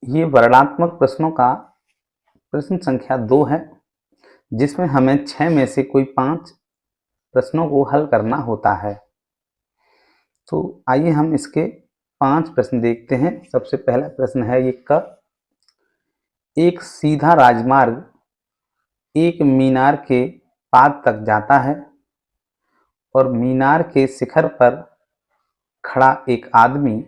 ये वर्णनात्मक प्रश्नों का प्रश्न संख्या 2 है, जिसमें हमें 6 में से कोई 5 प्रश्नों को हल करना होता है। तो आइए हम इसके 5 प्रश्न देखते हैं। सबसे पहला प्रश्न है ये क एक सीधा राजमार्ग एक मीनार के पाद तक जाता है और मीनार के शिखर पर खड़ा एक आदमी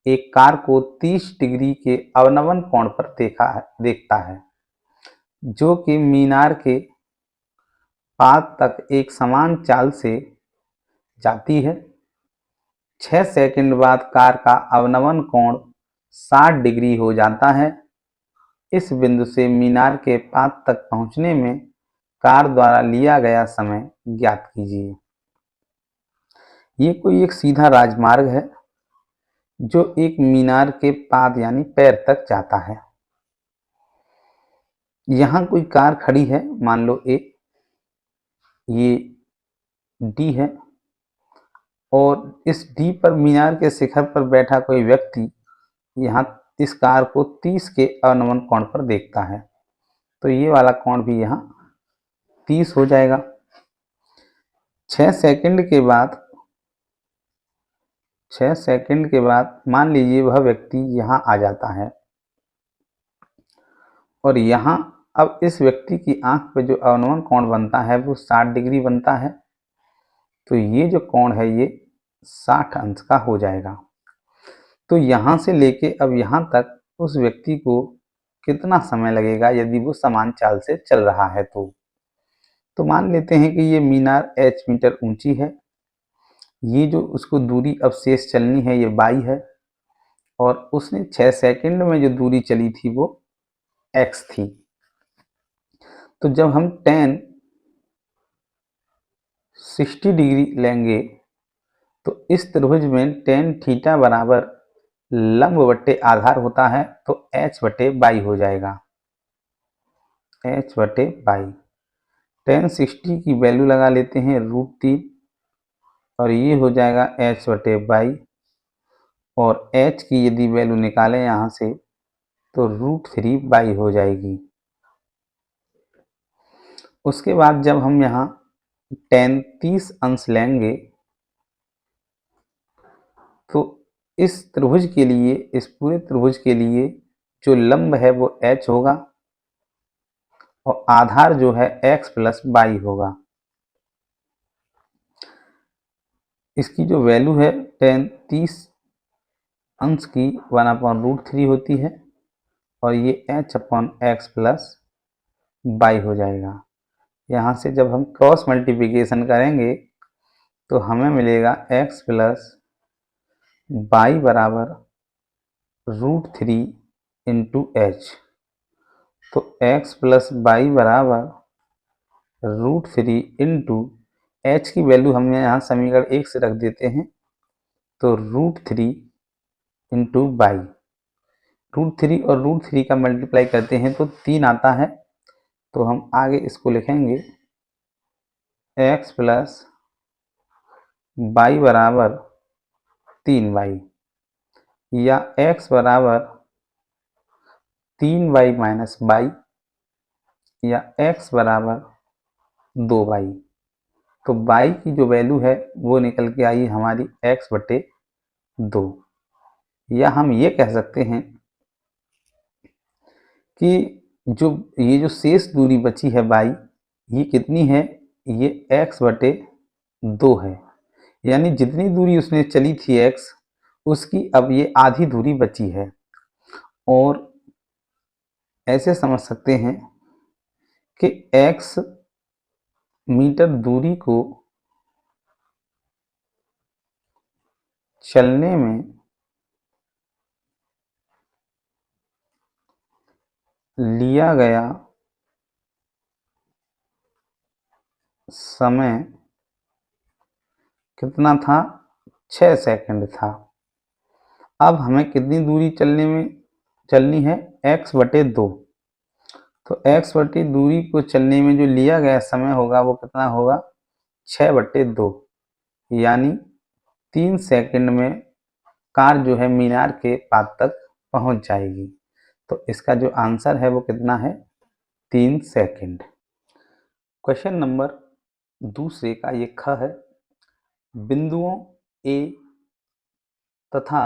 एक कार को 30 डिग्री के अवनमन कोण पर देखता है, जो कि मीनार के पाद तक एक समान चाल से जाती है। 6 सेकंड बाद कार का अवनमन कोण 60 डिग्री हो जाता है। इस बिंदु से मीनार के पाद तक पहुंचने में कार द्वारा लिया गया समय ज्ञात कीजिए। ये कोई एक सीधा राजमार्ग है जो एक मीनार के पाद यानी पैर तक जाता है। यहाँ कोई कार खड़ी है, मान लो ए, ये डी है, और इस डी पर मीनार के शिखर पर बैठा कोई व्यक्ति यहाँ इस कार को 30 के अवनमन कोण पर देखता है, तो ये वाला कोण भी यहाँ 30 हो जाएगा। 6 सेकंड के बाद मान लीजिए वह व्यक्ति यहाँ आ जाता है और यहाँ अब इस व्यक्ति की आंख पे जो अवनमन कोण बनता है वो 60 डिग्री बनता है, तो ये जो कोण है ये 60 अंश का हो जाएगा। तो यहाँ से लेके अब यहाँ तक उस व्यक्ति को कितना समय लगेगा यदि वो समान चाल से चल रहा है। तो मान लेते हैं कि ये मीनार h मीटर ऊंची है, ये जो उसको दूरी अब शेष चलनी है ये y है, और उसने 6 सेकंड में जो दूरी चली थी वो x थी। तो जब हम tan 60 डिग्री लेंगे तो इस त्रिभुज में tan थीटा बराबर लंब बट्टे आधार होता है, तो h बटे y हो जाएगा, h बटे y। tan 60 की वैल्यू लगा लेते हैं √3 और ये हो जाएगा h बटे y, और h की यदि वैल्यू निकालें यहाँ से तो √3y हो जाएगी। उसके बाद जब हम यहाँ tan 30 अंश लेंगे तो इस त्रिभुज के लिए, इस पूरे त्रिभुज के लिए जो लंब है वो h होगा और आधार जो है x प्लस y होगा। इसकी जो वैल्यू है tan 30 अंश की 1/√3 होती है और ये h/x प्लस y हो जाएगा। यहाँ से जब हम क्रॉस मल्टीप्लिकेशन करेंगे तो हमें मिलेगा x प्लस y बराबर √3 इंटू h। तो x प्लस y बराबर √3 इंटू h की वैल्यू हम यहाँ समीकरण 1 से रख देते हैं, तो √3 इंटू y, √3 और √3 का मल्टीप्लाई करते हैं तो 3 आता है, तो हम आगे इसको लिखेंगे x प्लस y बराबर 3y, या x बराबर 3y माइनस y, या x बराबर 2y। तो y की जो वैल्यू है वो निकल के आई हमारी x बटे 2, या हम ये कह सकते हैं कि ये जो शेष दूरी बची है y, ये कितनी है, ये x बटे 2 है, यानी जितनी दूरी उसने चली थी x, उसकी अब ये आधी दूरी बची है। और ऐसे समझ सकते हैं कि x मीटर दूरी को चलने में लिया गया समय कितना था, 6 सेकंड था। अब हमें कितनी दूरी चलनी है, x बटे 2, तो x बटे दूरी को चलने में जो लिया गया समय होगा वो कितना होगा, 6 बटे 2, यानी 3 सेकंड में कार जो है मीनार के पाद तक पहुंच जाएगी। तो इसका जो आंसर है वो कितना है, 3 सेकंड। क्वेश्चन नंबर दूसरे का ये ख है, बिंदुओं ए तथा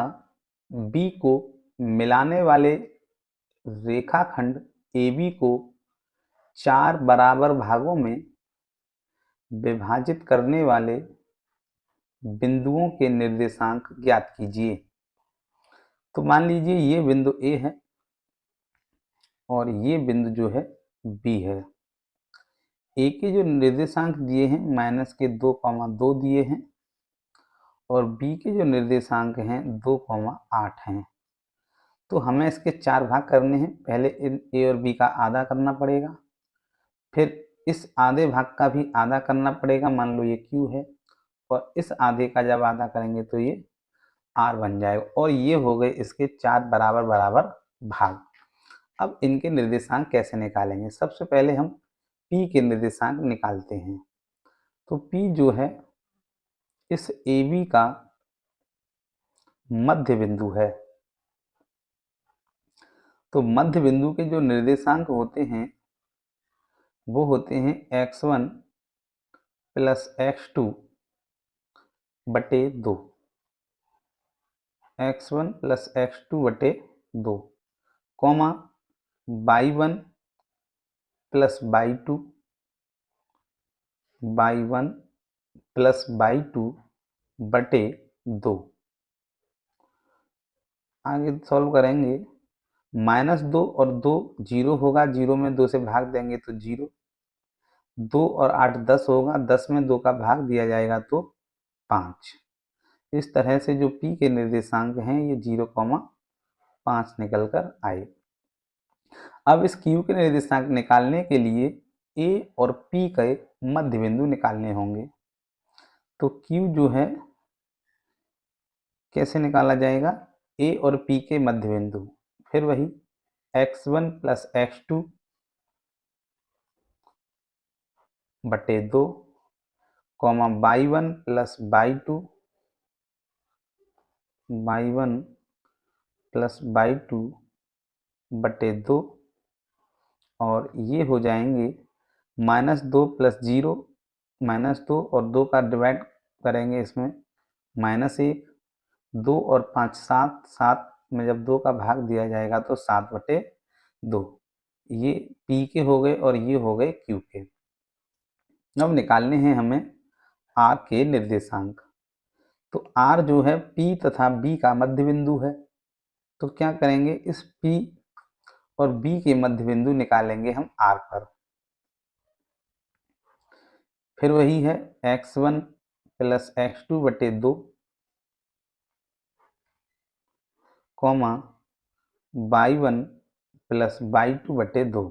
बी को मिलाने वाले रेखाखंड AB को 4 बराबर भागों में विभाजित करने वाले बिंदुओं के निर्देशांक ज्ञात कीजिए। तो मान लीजिए ये बिंदु A है और ये बिंदु जो है B है। A के जो निर्देशांक दिए हैं -2,2 दिए हैं और B के जो निर्देशांक हैं 2,8 हैं। तो हमें इसके 4 भाग करने हैं। पहले इन A और B का आधा करना पड़ेगा, फिर इस आधे भाग का भी आधा करना पड़ेगा, मान लो ये Q है, और इस आधे का जब आधा करेंगे तो ये R बन जाएगा। और ये हो गए इसके 4 बराबर बराबर भाग। अब इनके निर्देशांक कैसे निकालेंगे? सबसे पहले हम P के निर्देशांक निकालते हैं। तो P जो है इस AB का मध्य बिंदु है। तो मध्य बिंदु के जो निर्देशांक होते हैं वो होते हैं x1 प्लस x2 बटे 2, x1 प्लस x2 बटे 2, comma y1 plus y2 plus y2 बटे 2। आगे सॉल्व करेंगे, -2 और 2 0 होगा, 0 में 2 से भाग देंगे तो 0, 2 और 8 10 होगा, 10 में 2 का भाग दिया जाएगा तो 5। इस तरह से जो P के निर्देशांक हैं ये 0,5 निकल कर आए। अब इस Q के निर्देशांक निकालने के लिए A और P के मध्य बिंदु निकालने होंगे। तो Q जो है कैसे निकाला जाएगा? A और P के मध्य बिंदु, फिर वही x1 प्लस x2 बटे 2, कॉमा y1 प्लस y2 बटे 2, और ये हो जाएंगे -2 प्लस 0, -2 और 2 का डिवाइड करेंगे इसमें -1, 2 और 5 7, 7 में जब 2 का भाग दिया जाएगा तो 7 बटे 2। ये P के हो गए और ये हो गए Q के। अब निकालने हैं हमें R के निर्देशांक। तो R जो है P तथा B का मध्य बिंदु है। तो क्या करेंगे, इस P और B के मध्य बिंदु निकालेंगे हम R पर। फिर वही है x1 प्लस x2 बटे 2, कॉमा y1 प्लस y2 बटे 2।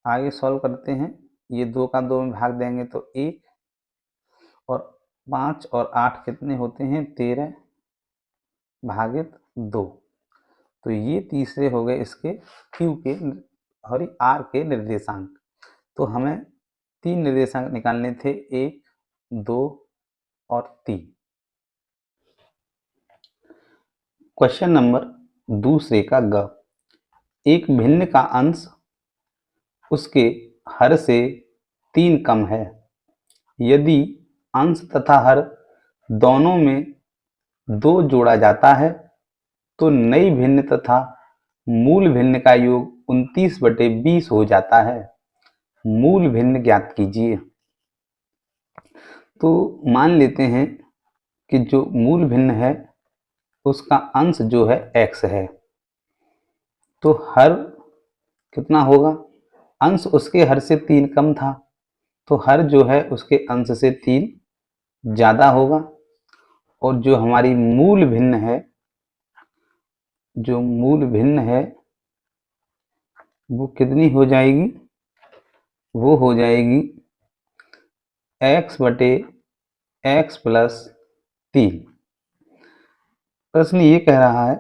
आगे सॉल्व करते हैं, ये 2 का 2 में भाग देंगे तो 1, और 5 और 8 कितने होते हैं, 13 भागित 2। तो ये तीसरे हो गए इसके Q के और R के निर्देशांक। तो हमें 3 निर्देशांक निकालने थे, 1, 2 और 3। क्वेश्चन नंबर दूसरे का ग, एक भिन्न का अंश उसके हर से 3 कम है। यदि अंश तथा हर दोनों में 2 जोड़ा जाता है तो नई भिन्न तथा मूल भिन्न का योग 29/20 हो जाता है। मूल भिन्न ज्ञात कीजिए। तो मान लेते हैं कि जो मूल भिन्न है उसका अंश जो है x है, तो हर कितना होगा, अंश उसके हर से 3 कम था तो हर जो है उसके अंश से 3 ज़्यादा होगा। और जो हमारी मूल भिन्न है, जो मूल भिन्न है वो कितनी हो जाएगी, वो हो जाएगी x बटे x प्लस 3। प्रश्न ये कह रहा है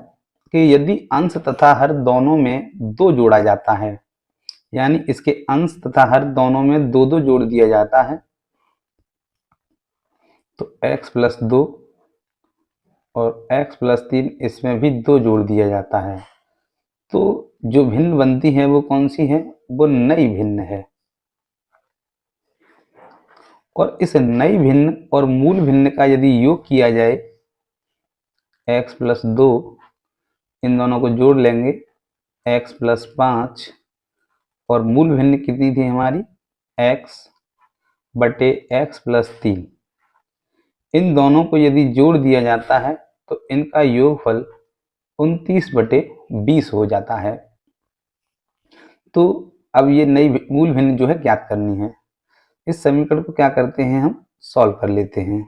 कि यदि अंश तथा हर दोनों में 2 जोड़ा जाता है, यानी इसके अंश तथा हर दोनों में 2 जोड़ दिया जाता है, तो x प्लस 2 और x प्लस 3 इसमें भी 2 जोड़ दिया जाता है। तो जो भिन्न बनती है वो कौन सी है? वो नई भिन्न है। और इस नई भिन्न और मूल भिन्न का यदि योग किया जाए x प्लस 2, इन दोनों को जोड़ लेंगे x प्लस 5, और मूल भिन्न कितनी थी हमारी? x बटे x प्लस 3। इन दोनों को यदि जोड़ दिया जाता है तो इनका योगफल 29/20 हो जाता है। तो अब ये नई मूल भिन्न जो है ज्ञात करनी है। इस समीकरण को क्या करते हैं, हम सॉल्व कर लेते हैं।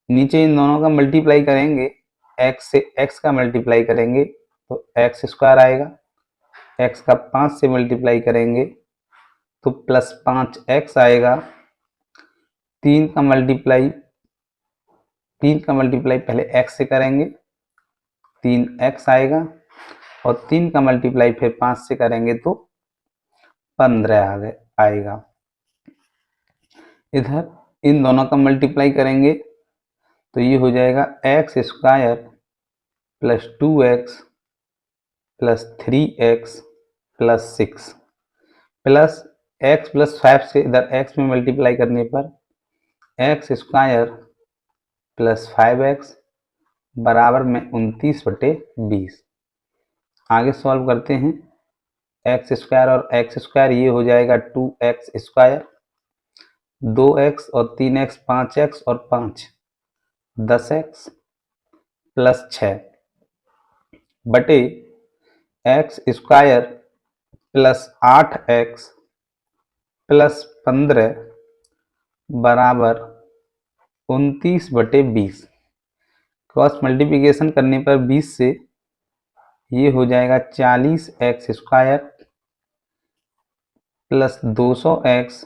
नीचे इन दोनों का मल्टीप्लाई करेंगे, x से x का मल्टीप्लाई करेंगे तो x स्क्वायर आएगा, x का 5 से मल्टीप्लाई करेंगे तो प्लस 5x आएगा। 3 का मल्टीप्लाई पहले x से करेंगे, 3x आएगा, और 3 का मल्टीप्लाई फिर 5 से करेंगे तो 15 आएगा। इधर इन दोनों का मल्टीप्लाई करेंगे तो ये हो जाएगा x square plus 2x plus 3x plus 6 plus x plus 5 से इधर x में मल्टीप्लाई करने पर x स्क्वायर प्लस 5x बराबर में 29/20। आगे सॉल्व करते हैं। x स्क्वायर और x स्क्वायर ये हो जाएगा 2x स्क्वायर, 2x और 3x 5x और 5 10x प्लस 6 बटे x square plus 8x plus 15 बराबर 29/20। क्रॉस मल्टीप्लिकेशन करने पर 20 से ये हो जाएगा 40x स्क्वायर प्लस 200x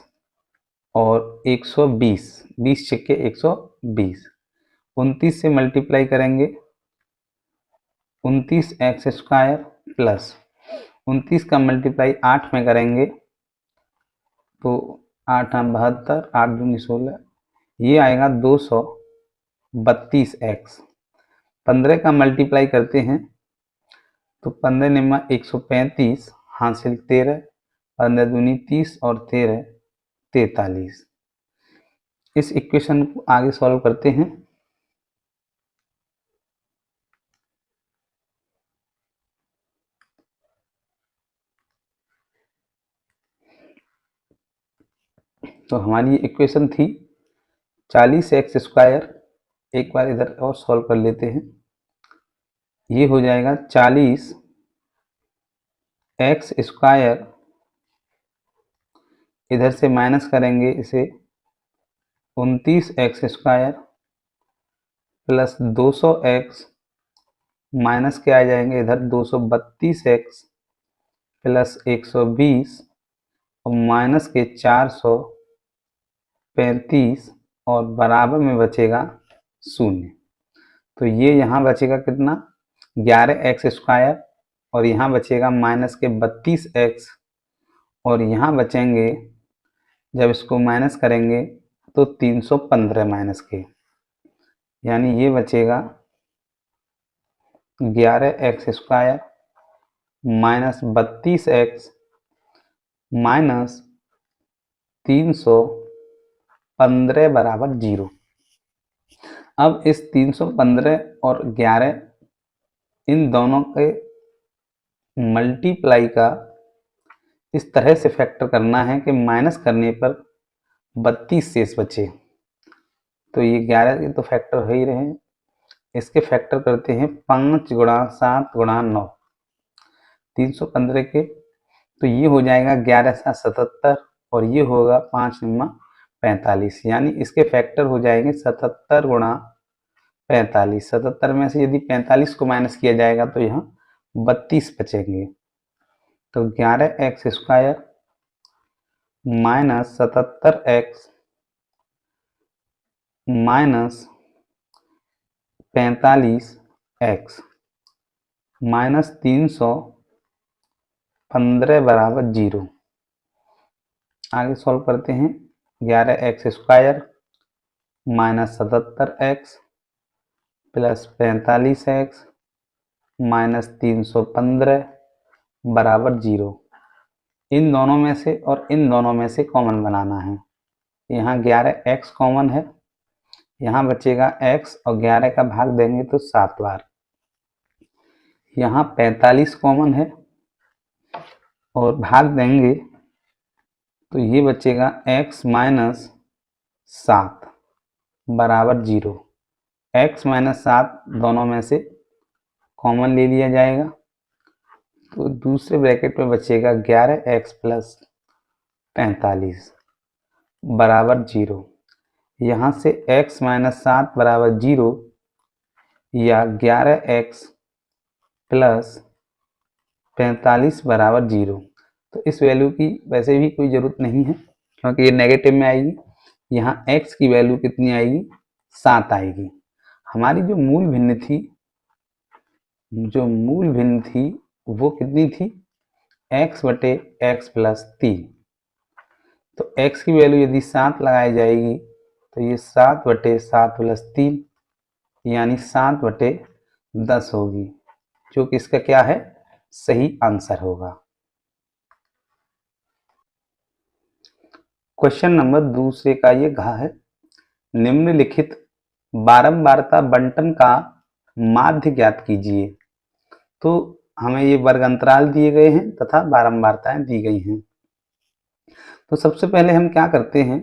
और 120, 20 छक्के 120। 29 से मल्टीप्लाई करेंगे 29x स्क्वायर प्लस 29 का मल्टीप्लाई 8 में करेंगे तो 8 72, 8 दूनी 16, ये आएगा 232x। 15 का मल्टीप्लाई करते हैं तो 15 निम्मा 135, हासिल 13, 15 दूनी 30 और 13 43। इस इक्वेशन को आगे सॉल्व करते हैं। तो हमारी इक्वेशन थी 40x स्क्वायर। एक बार इधर और सॉल्व कर लेते हैं। ये हो जाएगा 40x स्क्वायर, इधर से माइनस करेंगे इसे 29x square plus 200x minus के आ जाएंगे इधर 232x प्लस 120 और माइनस के 435 और बराबर में बचेगा 0। तो ये यहाँ बचेगा कितना, 11x स्क्वायर, और यहाँ बचेगा माइनस के 32x, और यहाँ बचेंगे जब इसको माइनस करेंगे तो 315 माइनस के, यानी ये बचेगा 11x square minus 32x minus 315 बराबर 0। अब इस 315 और 11 इन दोनों के मल्टीप्लाई का इस तरह से फैक्टर करना है कि माइनस करने पर 32 शेष बचे। तो ये 11 के तो फैक्टर हो ही रहे हैं, इसके फैक्टर करते हैं 5 गुणा 7 गुणा 9, 315 के। तो ये हो जाएगा 11 7 77, और ये होगा 5 निम्मा 45, यानी इसके फैक्टर हो जाएंगे 77 गुणा 45। 77 में से यदि 45 को माइनस किया जाएगा तो यहाँ 32 बचेंगे। तो 11x square minus 77x minus 45x minus 315 बराबर 0। आगे सॉल्व करते हैं। 11x square minus 77x plus 45x minus 315 बराबर 0। इन दोनों में से और इन दोनों में से कॉमन बनाना है। यहाँ 11x कॉमन है, यहाँ बचेगा x और 11 का भाग देंगे तो 7 बार। यहाँ 45 कॉमन है और भाग देंगे तो ये बचेगा x माइनस 7 बराबर 0। x माइनस 7 दोनों में से कॉमन ले लिया जाएगा तो दूसरे ब्रैकेट में बचेगा 11x प्लस 45 बराबर 0। यहाँ से x माइनस 7 बराबर 0 या 11x प्लस 45 बराबर 0। तो इस वैल्यू की वैसे भी कोई ज़रूरत नहीं है क्योंकि ये नेगेटिव में आएगी। यहाँ x की वैल्यू कितनी आएगी, 7 आएगी। हमारी जो मूल भिन्न थी वो कितनी थी, x बटे x प्लस 3। तो x की वैल्यू यदि 7 लगाई जाएगी तो ये 7 बटे 7 प्लस 3 यानी 7 बटे 10 होगी, जो कि इसका क्या है, सही आंसर होगा। क्वेश्चन नंबर दूसरे का ये घ है, निम्नलिखित बारंबारता बंटन का माध्य ज्ञात कीजिए। तो हमें ये वर्ग अंतराल दिए गए हैं तथा बारंबारताएं दी गई हैं। तो सबसे पहले हम क्या करते हैं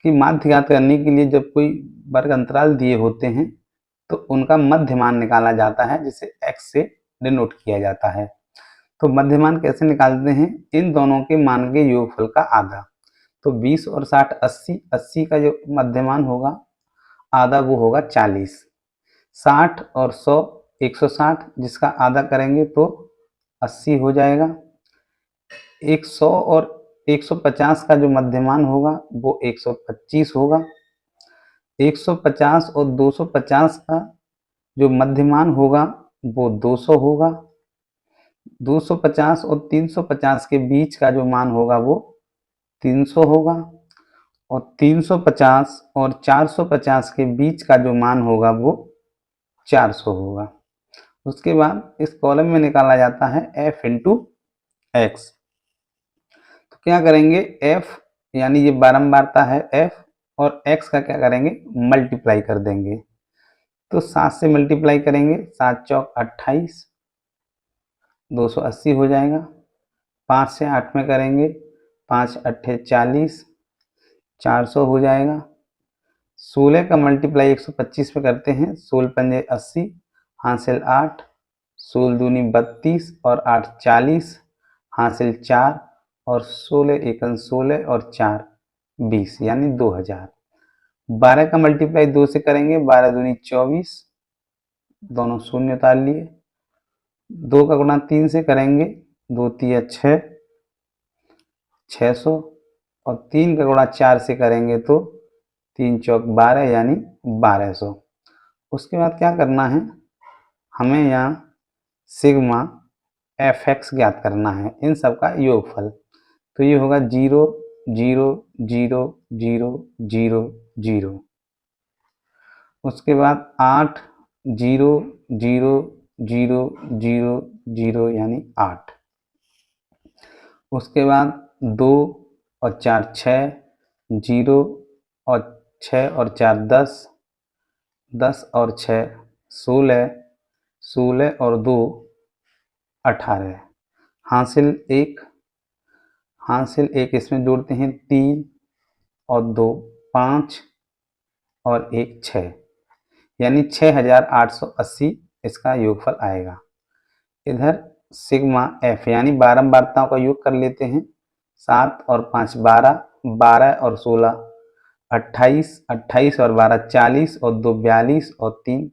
कि माध्य ज्ञात करने के लिए जब कोई वर्ग अंतराल दिए होते हैं तो उनका मध्यमान निकाला जाता है, जिसे x से डिनोट किया जाता है। तो मध्यमान कैसे निकालते हैं, इन दोनों के मान के योगफल का आधा। तो 20 और 60 80, 80 का जो मध्यमान होगा आधा वो होगा 40। 60 और 100 160, जिसका आधा करेंगे तो 80 हो जाएगा। 100 और 150 का जो मध्यमान होगा वो 125 होगा। 150 और 250 का जो मध्यमान होगा वो 200 होगा। 250 और 350 के बीच का जो मान होगा वो 300 होगा। और 350 और 450 के बीच का जो मान होगा वो 400 होगा। उसके बाद इस कॉलम में निकाला जाता है f इंटू एक्स। तो क्या करेंगे, f यानी ये बारंबारता है f, और x का क्या करेंगे, मल्टीप्लाई कर देंगे। तो 7 से मल्टीप्लाई करेंगे, 7 चौक 28, 280 हो जाएगा। 5 से 8 में करेंगे, 5 अट्ठे 40, 400 हो जाएगा। 16 का मल्टीप्लाई 125 में करते हैं, 16 पंजे 80, हासिल 8, 16 दूनी 32 और 8 40, हासिल 4 और 16 एकन 16 और 4 20 यानी 2000। 12 का मल्टीप्लाई 2 से करेंगे, 12 दूनी 24, दोनों शून्य उतार लिए। 2 का गुणा 3 से करेंगे, 2 तिया 6, 600। और 3 का गुणा 4 से करेंगे तो 3 चौक 12 यानी 1200। उसके बाद क्या करना है, हमें यहाँ सिग्मा एफ एक्स ज्ञात करना है, इन सब का योगफल। तो ये होगा 0 0 0 0 0 0। उसके बाद 8 0 0 0 0 0 यानी 8। उसके बाद 2 और 4 6, 0 और 6 और 4 10, 10 और 6 16, 16 और 2 18, हासिल 1, हासिल 1 इसमें जोड़ते हैं 3 और 2 5 और 1 6 यानी 6880 इसका योगफल आएगा। इधर सिग्मा एफ यानी बारंबारताओं का योग कर लेते हैं। 7 और 5 12, 12 और 16 28, 28 और 12 40 और 2 42 और 3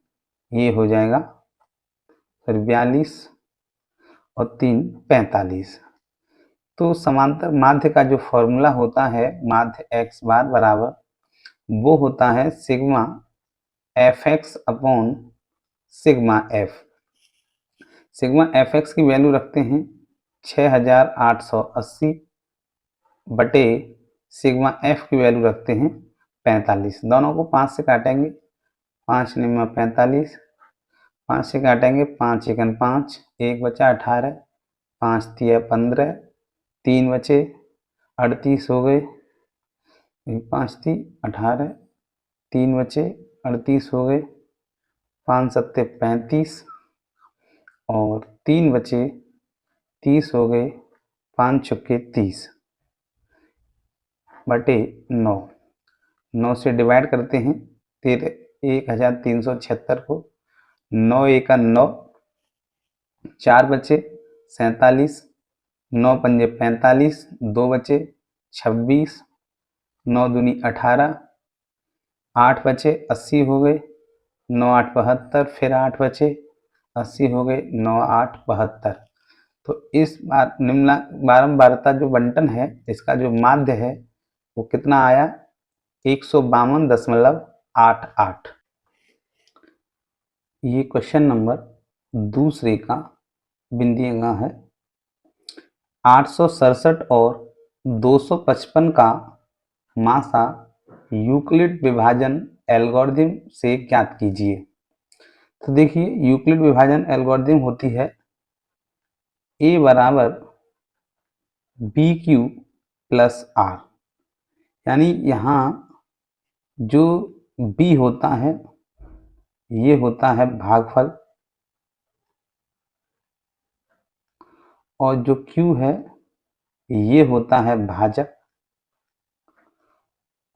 ये हो जाएगा, फिर 42 और 3 45। तो समांतर माध्य का जो फॉर्मूला होता है माध्य एक्स बार बराबर, वो होता है sigma F x upon sigma F. Sigma F x की वैल्यू रखते हैं 6880 बटे सिग्मा एफ की वैल्यू रखते हैं 45। दोनों को 5 से काटेंगे, 5 निम्न 45, 5 से काटेंगे 5 एकन 5, 1 बचा 18, 5 तिया 15, 3 बचे 38 हो गए, 5 ती 18, 3 बचे 38 हो गए, 5 सत्ते 35 और 3 बचे 30 हो गए, 5 छक्के 30 बटे 9, 9 से डिवाइड करते हैं 1376 को, 9 एका 9, 4 बचे 47, 9 पंजे 45, 2 बचे 26, 9 दूनी 18, 8 बचे 80 हो गए, 9 8 72, फिर 8 बचे 80 हो गए, 9 8 72। तो इस बार निम्न बारंबारता जो बंटन है इसका जो माध्य है वो कितना आया 152.88। ये क्वेश्चन नंबर दूसरे का बिंदीय है। 867 और 255 का मासा यूक्लिड विभाजन एल्गोरिथम से ज्ञात कीजिए। तो देखिए यूक्लिड विभाजन एल्गोरिथम होती है a बराबर BQ प्लस R, यानी यहाँ जो B होता है ये होता है भागफल और जो Q है ये होता है भाजक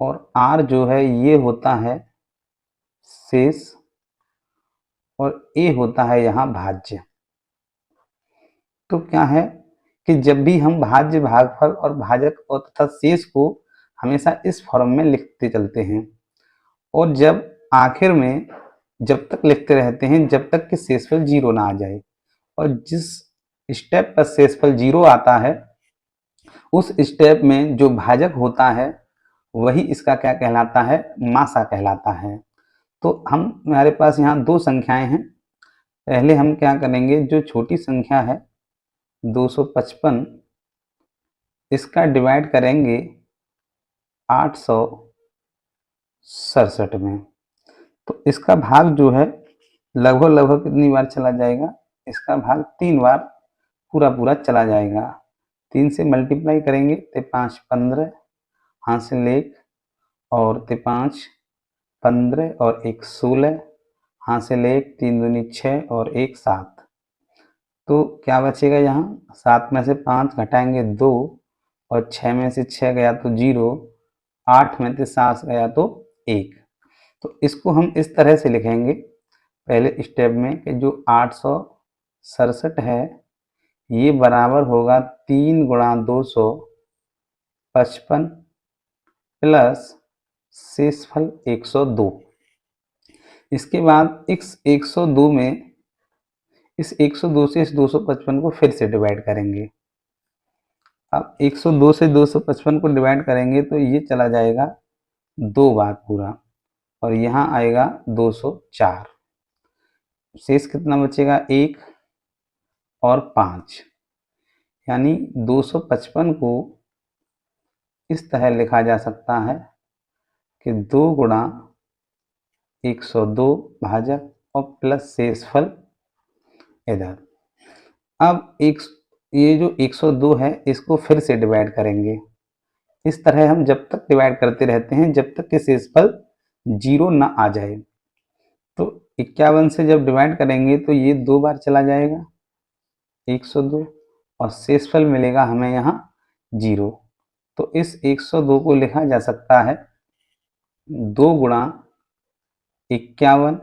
और R जो है ये होता है शेष और A होता है यहाँ भाज्य। तो क्या है कि जब भी हम भाज्य भागफल और भाजक और तथा शेष को हमेशा इस फॉर्म में लिखते चलते हैं और जब आखिर में जब तक लिखते रहते हैं जब तक कि शेषफल 0 ना आ जाए, और जिस स्टेप पर शेषफल 0 आता है उस स्टेप में जो भाजक होता है वही इसका क्या कहलाता है, मासा कहलाता है। तो हमारे पास यहाँ दो संख्याएं हैं। पहले हम क्या करेंगे, जो छोटी संख्या है 255 इसका डिवाइड करेंगे 867 में। तो इसका भाग जो है लगभग कितनी बार चला जाएगा, इसका भाग 3 बार पूरा चला जाएगा। 3 से मल्टीप्लाई करेंगे तो 5 15, हासिल 1 और 5 15 और 1 16, हासिल 1, 3 दूनी 6 और 1 7। तो क्या बचेगा यहाँ, 7 में से 5 घटाएंगे 2 और 6 में से 6 गया तो 0, 8 में से 7 गया तो 1। तो इसको हम इस तरह से लिखेंगे पहले स्टेप में कि जो 867 है ये बराबर होगा 3 गुणा 255 प्लस शेषफल 102। इसके बाद इस 102 में इस 102 से इस 255 को फिर से डिवाइड करेंगे। अब 102 से 255 को डिवाइड करेंगे तो ये चला जाएगा 2 बार पूरा और यहाँ आएगा 204। शेष कितना बचेगा, 1 और 5, यानी 255 को इस तरह लिखा जा सकता है कि 2 गुणा 102 भाजक और प्लस शेषफल इधर। अब ये जो 102 है इसको फिर से डिवाइड करेंगे। इस तरह हम जब तक डिवाइड करते रहते हैं जब तक कि शेषफल 0 ना आ जाए। तो 51 से जब डिवाइड करेंगे तो ये 2 बार चला जाएगा 102 और शेषफल मिलेगा हमें यहाँ 0। तो इस 102 को लिखा जा सकता है 2 गुणा 51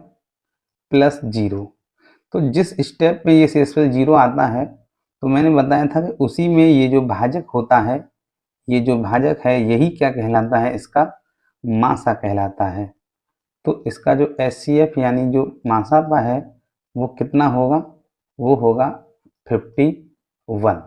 प्लस 0। तो जिस स्टेप में ये शेषफल 0 आता है तो मैंने बताया था कि उसी में ये जो भाजक होता है, ये जो भाजक है यही क्या कहलाता है, इसका मासा कहलाता है। तो इसका जो HCF यानी जो मासापा है वो कितना होगा, वो होगा 51।